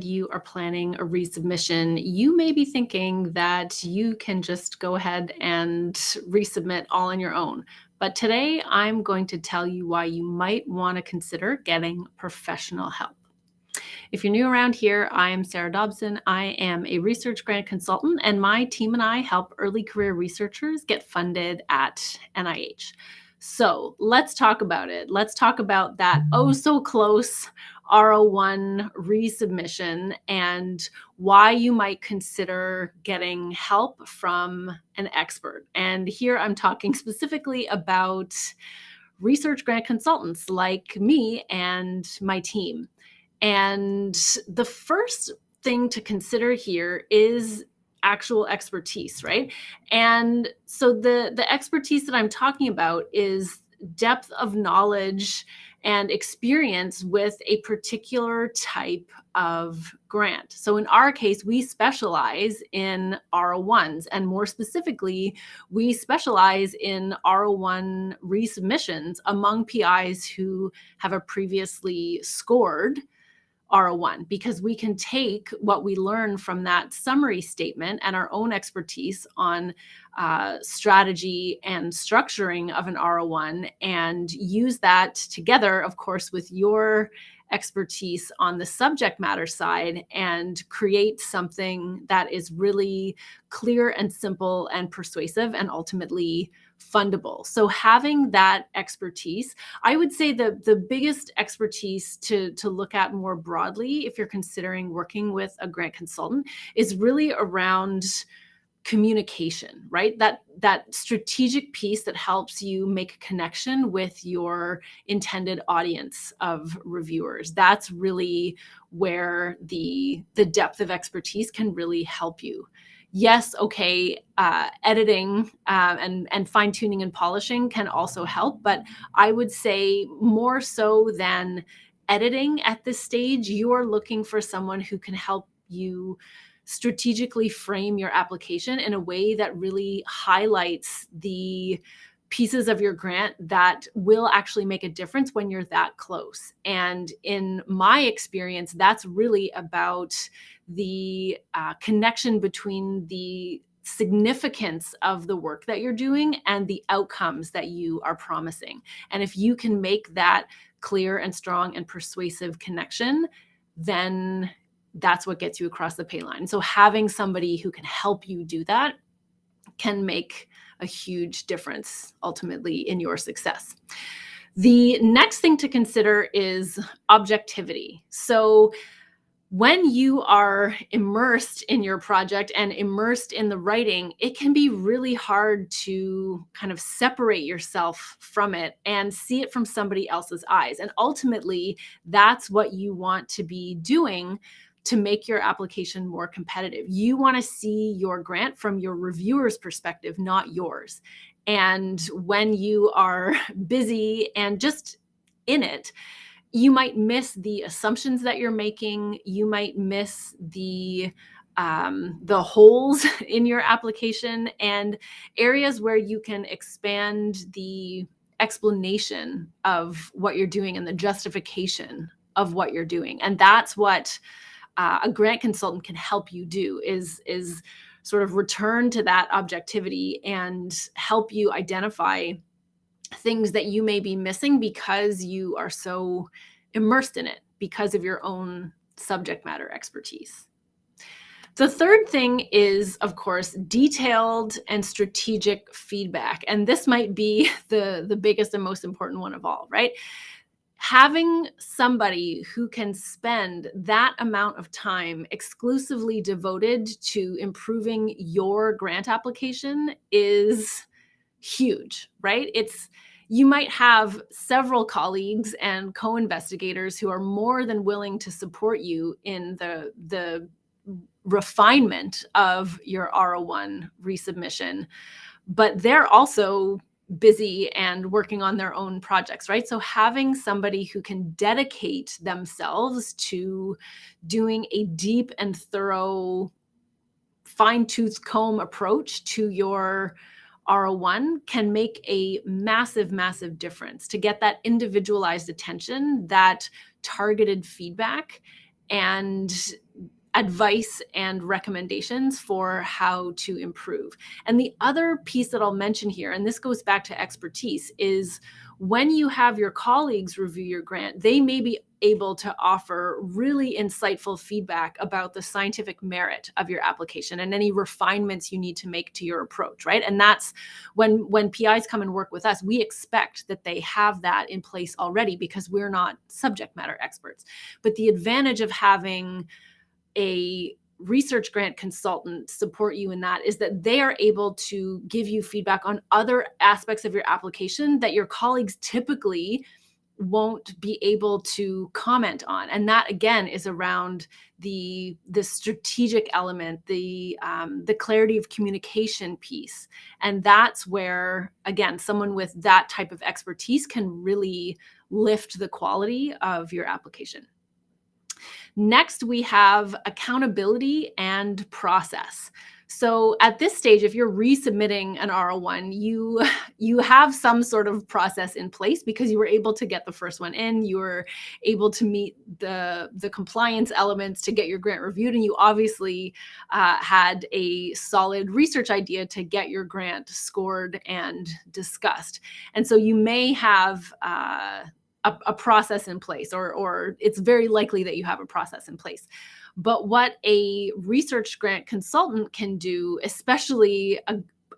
You are planning a resubmission, you may be thinking that you can just go ahead and resubmit all on your own. But today I'm going to tell you why you might want to consider getting professional help. If you're new around here, I am Sarah Dobson. I am a research grant consultant, and my team and I help early career researchers get funded at NIH. So let's talk about it. Let's talk about that oh so close R01 resubmission and why you might consider getting help from an expert. And here I'm talking specifically about research grant consultants like me and my team. And the first thing to consider here is actual expertise, right? And so the expertise that I'm talking about is depth of knowledge and experience with a particular type of grant. So in our case, we specialize in R01s, and more specifically, we specialize in R01 resubmissions among PIs who have a previously scored R01, because we can take what we learn from that summary statement and our own expertise on strategy and structuring of an R01 and use that together, of course, with your expertise on the subject matter side and create something that is really clear and simple and persuasive and ultimately fundable. So having that expertise, I would say the biggest expertise to look at more broadly if you're considering working with a grant consultant is really around communication, right? That strategic piece that helps you make a connection with your intended audience of reviewers. That's really where the depth of expertise can really help you. Yes, okay, editing and fine tuning and polishing can also help, but I would say more so than editing at this stage, you are looking for someone who can help you strategically frame your application in a way that really highlights the pieces of your grant that will actually make a difference when you're that close. And in my experience, that's really about the connection between the significance of the work that you're doing and the outcomes that you are promising. And if you can make that clear and strong and persuasive connection, then that's what gets you across the pay line. So having somebody who can help you do that can make a huge difference ultimately in your success. The next thing to consider is objectivity. So when you are immersed in your project and immersed in the writing, it can be really hard to kind of separate yourself from it and see it from somebody else's eyes. And ultimately, that's what you want to be doing to make your application more competitive. You want to see your grant from your reviewer's perspective, not yours. And when you are busy and just in it, you might miss the assumptions that you're making. You might miss the holes in your application and areas where you can expand the explanation of what you're doing and the justification of what you're doing. And that's what a grant consultant can help you do is sort of return to that objectivity and help you identify things that you may be missing because you are so immersed in it because of your own subject matter expertise. The third thing is, of course, detailed and strategic feedback. And this might be the biggest and most important one of all, right? Having somebody who can spend that amount of time exclusively devoted to improving your grant application is huge, right? You might have several colleagues and co-investigators who are more than willing to support you in the refinement of your R01 resubmission, but they're also busy and working on their own projects, right? So having somebody who can dedicate themselves to doing a deep and thorough fine-tooth comb approach to your R01 can make a massive, massive difference to get that individualized attention, that targeted feedback, and advice and recommendations for how to improve. And the other piece that I'll mention here, and this goes back to expertise, is when you have your colleagues review your grant, they may be able to offer really insightful feedback about the scientific merit of your application and any refinements you need to make to your approach, right? And that's when PIs come and work with us, we expect that they have that in place already because we're not subject matter experts. But the advantage of having a research grant consultant support you in that is that they are able to give you feedback on other aspects of your application that your colleagues typically won't be able to comment on. And that again is around the strategic element, the clarity of communication piece. And that's where, again, someone with that type of expertise can really lift the quality of your application. Next, we have accountability and process. So at this stage, if you're resubmitting an R01, you have some sort of process in place because you were able to get the first one in, you were able to meet the compliance elements to get your grant reviewed, and you obviously had a solid research idea to get your grant scored and discussed. And so you may have a process in place, or it's very likely that you have a process in place. But what a research grant consultant can do, especially a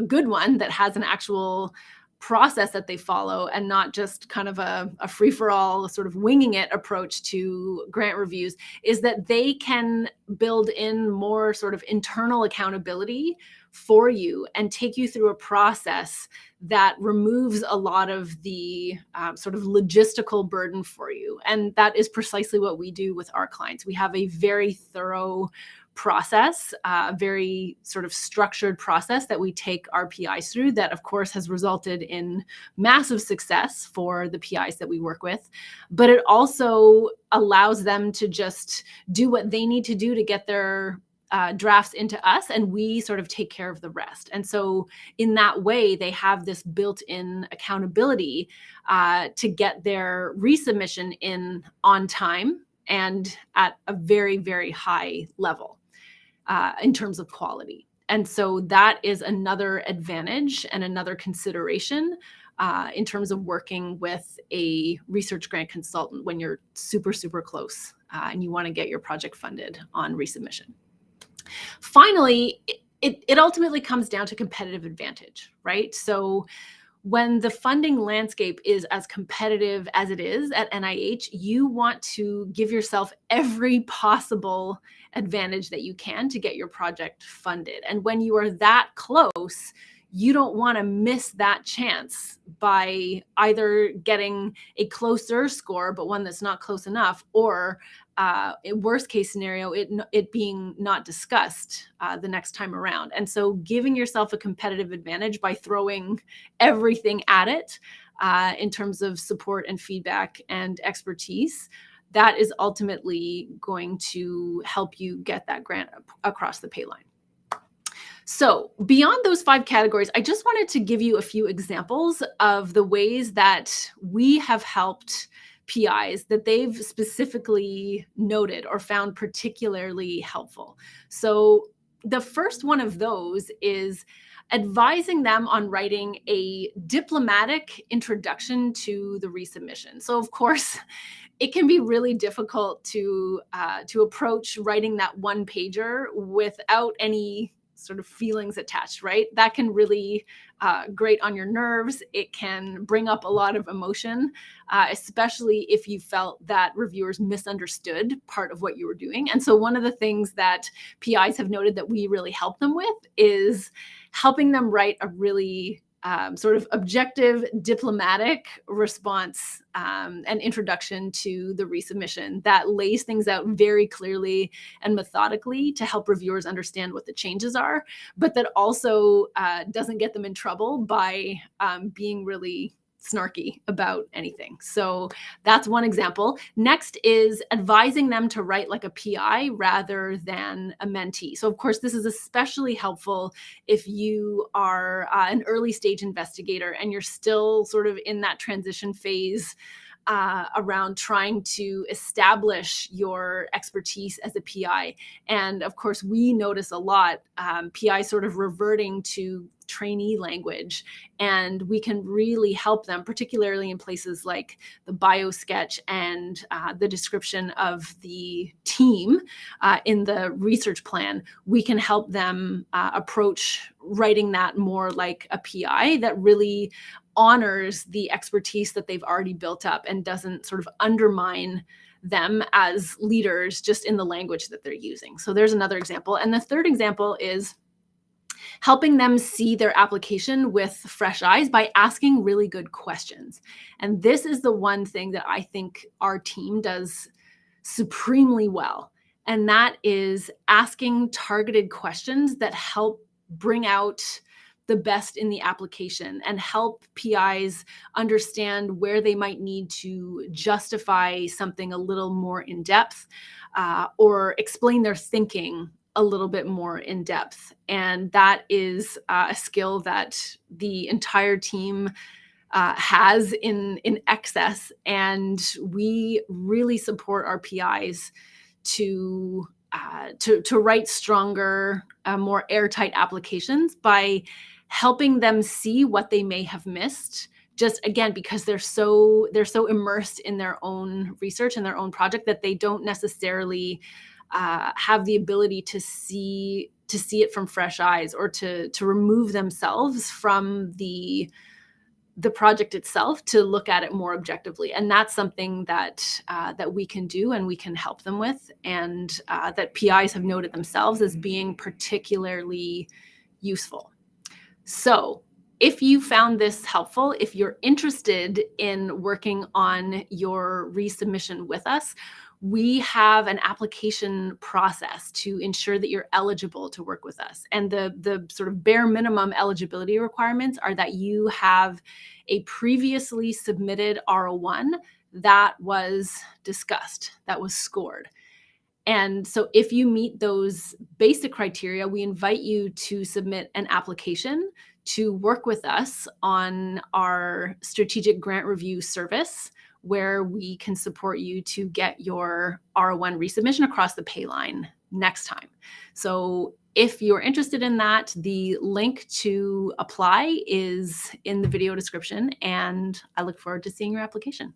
good one that has an actual process that they follow and not just kind of a free-for-all sort of winging it approach to grant reviews, is that they can build in more sort of internal accountability for you and take you through a process that removes a lot of the sort of logistical burden for you. And that is precisely what we do with our clients. We have a very thorough process, very sort of structured process that we take our PIs through that, of course, has resulted in massive success for the PIs that we work with. But it also allows them to just do what they need to do to get their drafts into us, and we sort of take care of the rest. And so in that way, they have this built-in accountability to get their resubmission in on time and at a very, very high level in terms of quality. And so that is another advantage and another consideration in terms of working with a research grant consultant when you're super, super close and you want to get your project funded on resubmission. Finally, it ultimately comes down to competitive advantage, right? So when the funding landscape is as competitive as it is at NIH, you want to give yourself every possible advantage that you can to get your project funded. And when you are that close, you don't want to miss that chance by either getting a closer score, but one that's not close enough, or in worst case scenario, it being not discussed the next time around. And so giving yourself a competitive advantage by throwing everything at it in terms of support and feedback and expertise, that is ultimately going to help you get that grant across the pay line. So beyond those 5 categories, I just wanted to give you a few examples of the ways that we have helped PIs that they've specifically noted or found particularly helpful. So the first one of those is advising them on writing a diplomatic introduction to the resubmission. So of course, it can be really difficult to approach writing that one pager without any sort of feelings attached, right? That can really grate on your nerves. It can bring up a lot of emotion, especially if you felt that reviewers misunderstood part of what you were doing. And so one of the things that PIs have noted that we really help them with is helping them write a really sort of objective, diplomatic response and introduction to the resubmission that lays things out very clearly and methodically to help reviewers understand what the changes are, but that also doesn't get them in trouble by being really snarky about anything. So that's one example. Next is advising them to write like a PI rather than a mentee. So of course, this is especially helpful if you are an early stage investigator and you're still sort of in that transition phase around trying to establish your expertise as a PI. And of course, we notice a lot PI sort of reverting to trainee language, and we can really help them, particularly in places like the bio sketch and the description of the team in the research plan. We can help them approach writing that more like a PI that really honors the expertise that they've already built up and doesn't sort of undermine them as leaders just in the language that they're using. So there's another example. And the third example is helping them see their application with fresh eyes by asking really good questions. And this is the one thing that I think our team does supremely well. And that is asking targeted questions that help bring out the best in the application and help PIs understand where they might need to justify something a little more in depth, or explain their thinking a little bit more in depth. And that is a skill that the entire team has in excess. And we really support our PIs to write stronger, more airtight applications by helping them see what they may have missed. Just again, because they're so immersed in their own research and their own project that they don't necessarily have the ability to see it from fresh eyes, or to remove themselves from the project itself to look at it more objectively. And that's something that we can do and we can help them with, and that PIs have noted themselves as being particularly useful. So if you found this helpful, if you're interested in working on your resubmission with us, we have an application process to ensure that you're eligible to work with us. And the sort of bare minimum eligibility requirements are that you have a previously submitted R01 that was discussed, that was scored. And so if you meet those basic criteria, we invite you to submit an application to work with us on our strategic grant review service, where we can support you to get your R01 resubmission across the pay line next time. So if you're interested in that, the link to apply is in the video description, and I look forward to seeing your application.